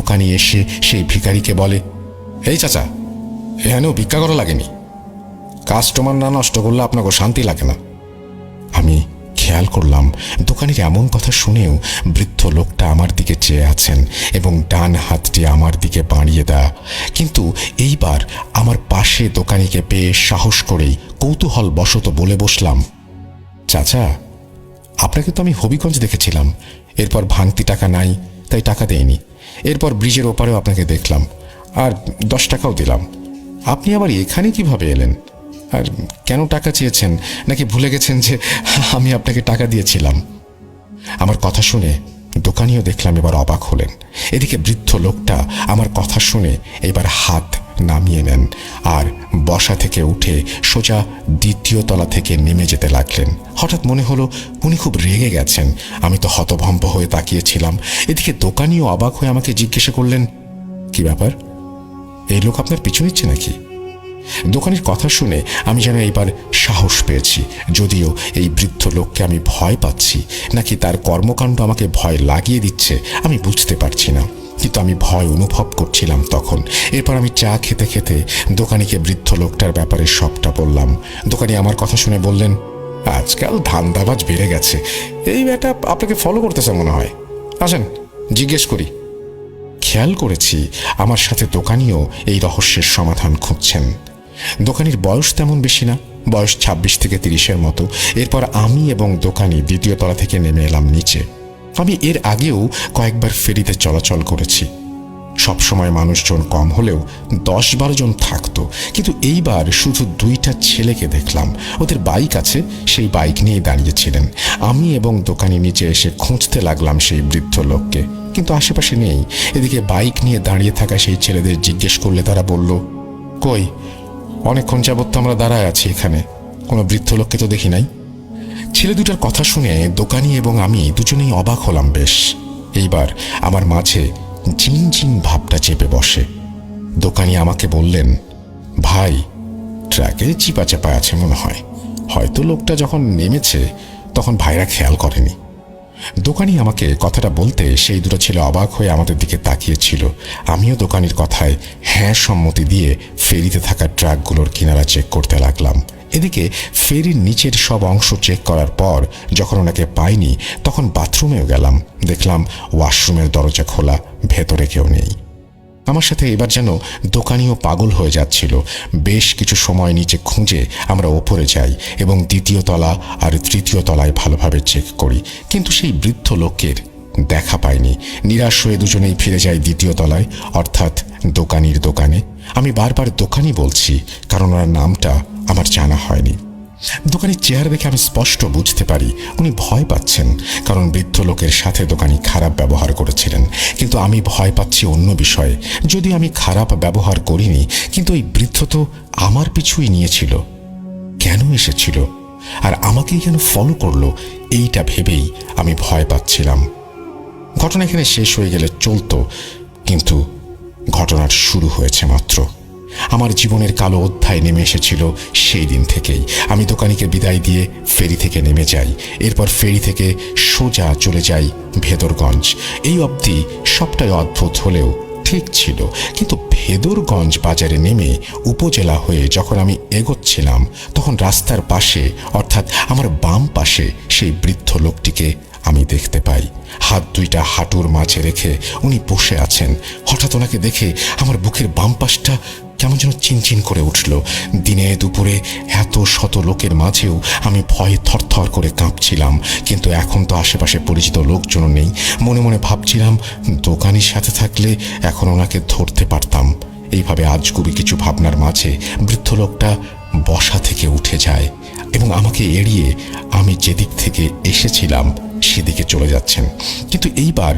দোকানি এসে সেই ভিখারিকে বলে, এই চাচা, এখানেও ভিক্ষা করা লাগেনি, কাস্টমার না নষ্ট করলে আপনাকে শান্তি লাগে না। আমি খেয়াল করলাম দোকানির এমন কথা শুনেও বৃদ্ধ লোকটা আমার দিকে চেয়ে আছেন এবং ডান হাতটি আমার দিকে বাড়িয়ে দেয়া। কিন্তু এইবার আমার পাশে দোকানিকে পেয়ে সাহস করেই কৌতূহল বশত বলে বসলাম, চাচা, আপনাকে তো আমি হবিগঞ্জ দেখেছিলাম, এরপর ভাঙতি টাকা নাই তাই টাকা দেয়নি, এরপর ব্রিজের ওপারেও আপনাকে দেখলাম আর 10 টাকাও দিলাম, আপনি আবার এখানে কিভাবে এলেন? আর কেন টাকা চেয়েছেন? নাকি ভুলে গেছেন যে আমি আপনাকে টাকা দিয়েছিলাম? আমার কথা শুনে দোকানিও দেখলাম এবার অবাক হলেন। এদিকে বৃদ্ধ লোকটা আমার কথা শুনে এবার হাত নামিয়ে নেন আর বসা থেকে উঠে সোজা 2য় তলা থেকে নেমে যেতে লাগলেন। হঠাৎ মনে হলো উনি খুব রেগে গেছেন। আমি তো হতভম্ব হয়ে তাকিয়েছিলাম। এদিকে দোকানিও অবাক হয়ে আমাকে জিজ্ঞাসা করলেন, কি ব্যাপার, এই লোক আপনার পিছু নিচ্ছে নাকি? দোকানির কথা শুনে আমি যেন এইবার সাহস পেয়েছি। যদিও এই বৃদ্ধ লোককে আমি ভয় পাচ্ছি নাকি তার কর্মকাণ্ড আমাকে ভয় লাগিয়ে দিচ্ছে আমি বুঝতে পারছি না, কিন্তু আমি ভয় অনুভব করছিলাম তখন। এরপর আমি চা খেতে খেতে দোকানিকে বৃদ্ধ লোকটার ব্যাপারে সবটা বললাম। দোকানি আমার কথা শুনে বললেন, আজকাল ধান্দাবাজ বেড়ে গেছে, এই ব্যাটা আপনাকে ফলো করতেছে মনে হয়, আসেন জিজ্ঞেস করি। খেয়াল করেছি আমার সাথে দোকানিও এই রহস্যের সমাধান খুঁজছেন। দোকানির বয়স তেমন বেশি না, বয়স 26 থেকে 30-এর মতো। এরপর আমি এবং দোকানি 2য় তলা থেকে নেমে এলাম নিচে। আমি এর আগেও কয়েকবার ফেরিতে চলাচল করেছি। সবসময় মানুষজন কম হলেও 10-12 জন থাকতো, কিন্তু এইবার শুধু 2টা ছেলেকে দেখলাম। ওদের বাইক আছে, সেই বাইক নিয়ে দাঁড়িয়েছিলেন। আমি এবং দোকানি নিচে এসে খুঁজতে লাগলাম সেই বৃদ্ধ লোককে, কিন্তু আশেপাশে নেই। এদিকে বাইক নিয়ে দাঁড়িয়ে থাকা সেই ছেলেদের জিজ্ঞেস করলে তারা বলল, কই, অনেকক্ষণ যাবত তো আমরা দাঁড়ায় আছি এখানে, কোনো বৃদ্ধ লোককে তো দেখি নাই। ছেলে দুটার কথা শুনে দোকানি এবং আমি দুজনেই অবাক হলাম বেশ। এইবার আমার মাঝে জিনজিন ভাবটা চেপে বসে। দোকানি আমাকে বললেন, ভাই, ট্র্যাকে চিপা চাপা আছে মনে হয়, হয়তো লোকটা যখন নেমেছে তখন ভাইরা খেয়াল করেনি। দোকানি আমাকে কথাটা বলতে সেই দুটো ছেলে অবাক হয়ে আমাদের দিকে তাকিয়েছিল। আমিও দোকানির কথায় হ্যাঁ সম্মতি দিয়ে ফেরিতে থাকা ট্রাকগুলোর কিনারা চেক করতে লাগলাম। এদিকে ফেরির নিচের সব অংশ চেক করার পর যখন ওনাকে পাইনি তখন বাথরুমেও গেলাম। দেখলাম ওয়াশরুমের দরজা খোলা, ভেতরে কেউ নেই। আমার সাথে এবার যেন দোকানিও পাগল হয়ে যাচ্ছিল। বেশ কিছু সময় নিচে খুঁজে আমরা ওপরে যাই এবং 2য় তলা আর 3য় তলায় ভালোভাবে চেক করি, কিন্তু সেই বৃদ্ধ লোকের দেখা পাইনি। নিরাশ হয়ে দুজনেই ফিরে যাই 2য় তলায়, অর্থাৎ দোকানির দোকানে। আমি বারবার দোকানি বলছি কারণ ওনার নামটা আমার জানা হয়নি। দোকানির চেহারা দেখে আমি স্পষ্ট বুঝতে পারি উনি ভয় পাচ্ছেন, কারণ বৃদ্ধ লোকের সাথে দোকানি খারাপ ব্যবহার করেছিলেন। কিন্তু আমি ভয় পাচ্ছি অন্য বিষয়ে। যদি আমি খারাপ ব্যবহার করিনি, কিন্তু ওই বৃদ্ধ তো আমার পিছুই নিয়েছিল, কেন এসেছিল আর আমাকেই কেন ফলো করলো, এইটা ভেবেই আমি ভয় পাচ্ছিলাম। ঘটনা এখানে শেষ হয়ে গেলে চলতো, কিন্তু ঘটনার শুরু হয়েছে মাত্র। আমার জীবনের কালো অধ্যায় নেমে এসেছিল সেই দিন থেকেই। আমি দোকানিকে বিদায় দিয়ে ফেরি থেকে নেমে যাই। এরপর ফেরি থেকে সোজা চলে যাই ভেদরগঞ্জ। এই অবধি সবটাই অদ্ভুত হলেও ঠিক ছিল, কিন্তু ভেদরগঞ্জ বাজারে নেমে উপজেলা হয়ে যখন আমি এগোচ্ছিলাম তখন রাস্তার পাশে, অর্থাৎ আমার বাম পাশে, সেই বৃদ্ধ লোকটিকে আমি দেখতে পাই। হাত দুইটা হাঁটুর মাঝে রেখে উনি বসে আছেন। হঠাৎ ওনাকে দেখে আমার বুকের বাম পাশটা কেমন যেন চিনচিন করে উঠল। দিনে দুপুরে এত শত লোকের মাঝেও আমি ভয়ে থরথর করে কাঁপছিলাম, কিন্তু এখন তো আশেপাশে পরিচিত লোকজনও নেই। মনে মনে ভাবছিলাম দোকানির সাথে থাকলে এখন ওনাকে ধরতে পারতাম। এইভাবে আজগুবি কিছু ভাবনার মাঝে বৃদ্ধ লোকটা বসা থেকে উঠে যায় এবং আমাকে এড়িয়ে আমি যেদিক থেকে এসেছিলাম সেদিকে চলে যাচ্ছেন। কিন্তু এইবার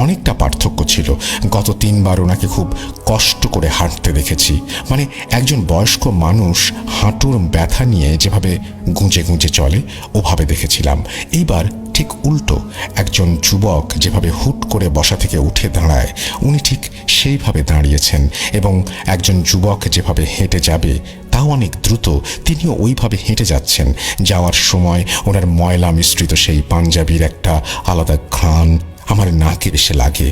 অনেকটা পার্থক্য ছিল। গত 3 বার ওনাকে খুব কষ্ট করে হাঁটতে দেখেছি, মানে একজন বয়স্ক মানুষ হাঁটুর ব্যথা নিয়ে যেভাবে গুঁজে গুঁজে চলে ওভাবে দেখেছিলাম। এইবার ঠিক উল্টো, একজন যুবক যেভাবে হুট করে বসা থেকে উঠে দাঁড়ায় উনি ঠিক সেইভাবে দাঁড়িয়েছেন, এবং একজন যুবক যেভাবে হেঁটে যাবে তাও অনেক দ্রুত তিনিও ওইভাবে হেঁটে যাচ্ছেন। যাওয়ার সময় ওনার ময়লা মিশ্রিত সেই পাঞ্জাবির একটা আলাদা ঘ্রাণ আমার নাকে এসে লাগে।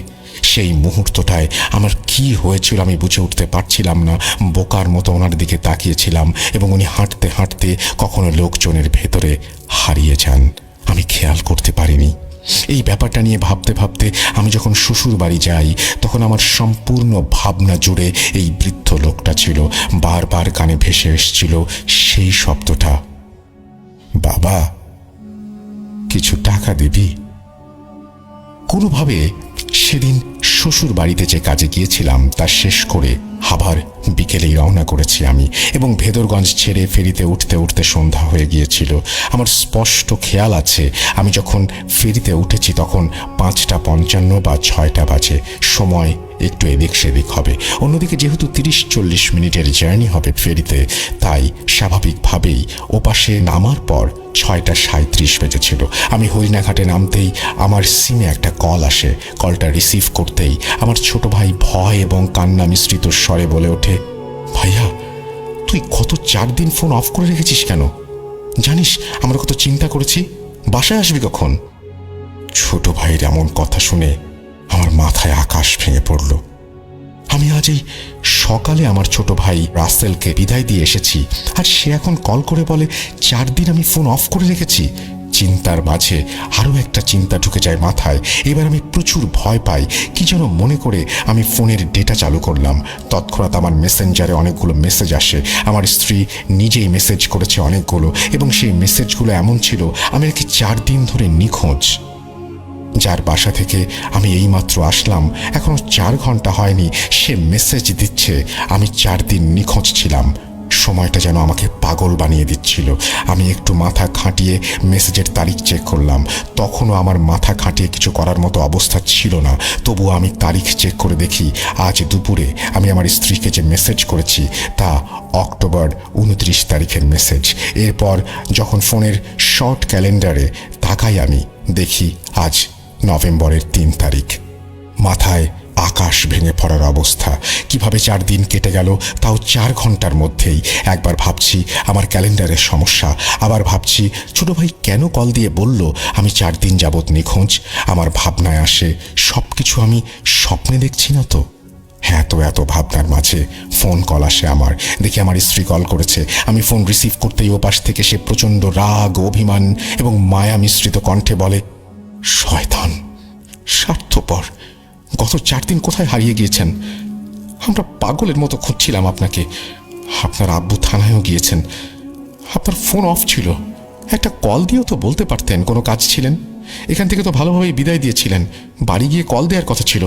সেই মুহূর্তটায় আমার কি হয়েছিল আমি বুঝে উঠতে পারছিলাম না। বোকার মতো ওনার দিকে তাকিয়েছিলাম এবং উনি হাঁটতে হাঁটতে কখনো লোকজনের ভেতরে হারিয়ে যান। আমি খেয়াল করতে পারিনি। এই ব্যাপারটা নিয়ে ভাবতে ভাবতে আমি যখন শ্বশুর বাড়ি যাই তখন আমার সম্পূর্ণ ভাবনা জুড়ে এই বৃদ্ধ লোকটা ছিল। বারবার কানে ভেসে এসেছিল সেই শব্দটা, বাবা কিছু টাকা দিবি। কোনোভাবে সেদিন শ্বশুর বাড়িতে যে কাজে গিয়েছিলাম তা শেষ করে আবার বিকেলেই রওনা করেছি আমি, এবং ভেদরগঞ্জ ছেড়ে ফেরিতে উঠতে উঠতে সন্ধ্যা হয়ে গিয়েছিল। আমার স্পষ্ট খেয়াল আছে আমি যখন ফেরিতে উঠেছি তখন 5:55 বা 6টা বাজে। সময় একটু এদিক সেদিক হবে। অন্যদিকে যেহেতু 30-40 মিনিটের জার্নি হবে ফেরিতে, তাই স্বাভাবিকভাবেই ওপাশে নামার পর 6:37 বেজেছিল। আমি হরিণাঘাটে নামতেই আমার সিমে একটা কল আসে। কলটা রিসিভ করতেই আমার ছোট ভাই ভয় এবং কান্না মিশ্রিত স্বরে বলে ওঠে, ভাইয়া তুই গত 4 দিন ফোন অফ করে রেখেছিস কেন? জানিস আমরা কত চিন্তা করেছি, বাসায় আসবি কখন? ছোট ভাইয়ের এমন কথা শুনে আমার মাথায় আকাশ ভেঙে পড়ল। আমি আজ এই সকালে আমার ছোট ভাই রাসেলকে বিদায় দিয়ে এসেছি, আর সে এখন কল করে বলে 4 দিন আমি ফোন অফ করে রেখেছি। চিন্তার মাঝে আরও একটা চিন্তা ঢুকে যায় মাথায়। এবার আমি প্রচুর ভয় পাই। কি যেন মনে করে আমি ফোনের ডেটা চালু করলাম। তৎক্ষণাৎ আমার মেসেঞ্জারে অনেকগুলো মেসেজ আসে। আমার স্ত্রী নিজেই মেসেজ করেছে অনেকগুলো, এবং সেই মেসেজগুলো এমন ছিল আমি নাকি 4 দিন ধরে নিখোঁজ। যার বাসা থেকে আমি এইমাত্র আসলাম এখনো 4 ঘন্টা হয়নি, সে মেসেজ দিচ্ছে আমি 4 দিন নিখোঁজ ছিলাম। সময়টা যেন আমাকে পাগল বানিয়ে দিচ্ছিল। আমি একটু মাথা খাটিয়ে মেসেজের তারিখ চেক করলাম। তখনও আমার মাথা খাটিয়ে কিছু করার মতো অবস্থা ছিল না। তবুও আমি তারিখ চেক করে দেখি আজ দুপুরে আমি আমার স্ত্রীকে যে মেসেজ করেছি তা অক্টোবর 29 তারিখের মেসেজ। এরপর যখন ফোনের শর্ট ক্যালেন্ডারে তাকাই আমি দেখি আজ নভেম্বরের 3 তারিখ। মাথায় আকাশ ভেঙে পড়ার অবস্থা। কিভাবে 4 দিন কেটে গেল, তাও 4 ঘন্টার মধ্যেই। একবার ভাবছি আমার ক্যালেন্ডারের সমস্যা, আবার ভাবছি ছোট ভাই কেন কল দিয়ে বলল আমি 4 দিন যাবৎ নিখোঁজ। আমার ভাবনায় আসে সব কিছু আমি স্বপ্নে দেখছি না তো। হ্যাঁ, তো এত ভাবনার মাঝে ফোন কল আসে আমার। দেখি আমার স্ত্রী কল করেছে। আমি ফোন রিসিভ করতেই ওপাশ থেকে সে প্রচণ্ড রাগ, অভিমান এবং মায়া মিশ্রিত কণ্ঠে বলে, শয়তান, স্বার্থপর, গত 4 দিন কোথায় হারিয়ে গিয়েছেন? আমরা পাগলের মতো খুঁজছিলাম আপনাকে। আপনার আব্বু থানায়ও গিয়েছেন। আপনার ফোন অফ ছিল। একটা কল দিয়েও তো বলতে পারতেন কোনো কাজ ছিলেন। এখান থেকে তো ভালোভাবেই বিদায় দিয়েছিলেন। বাড়ি গিয়ে কল দেওয়ার কথা ছিল।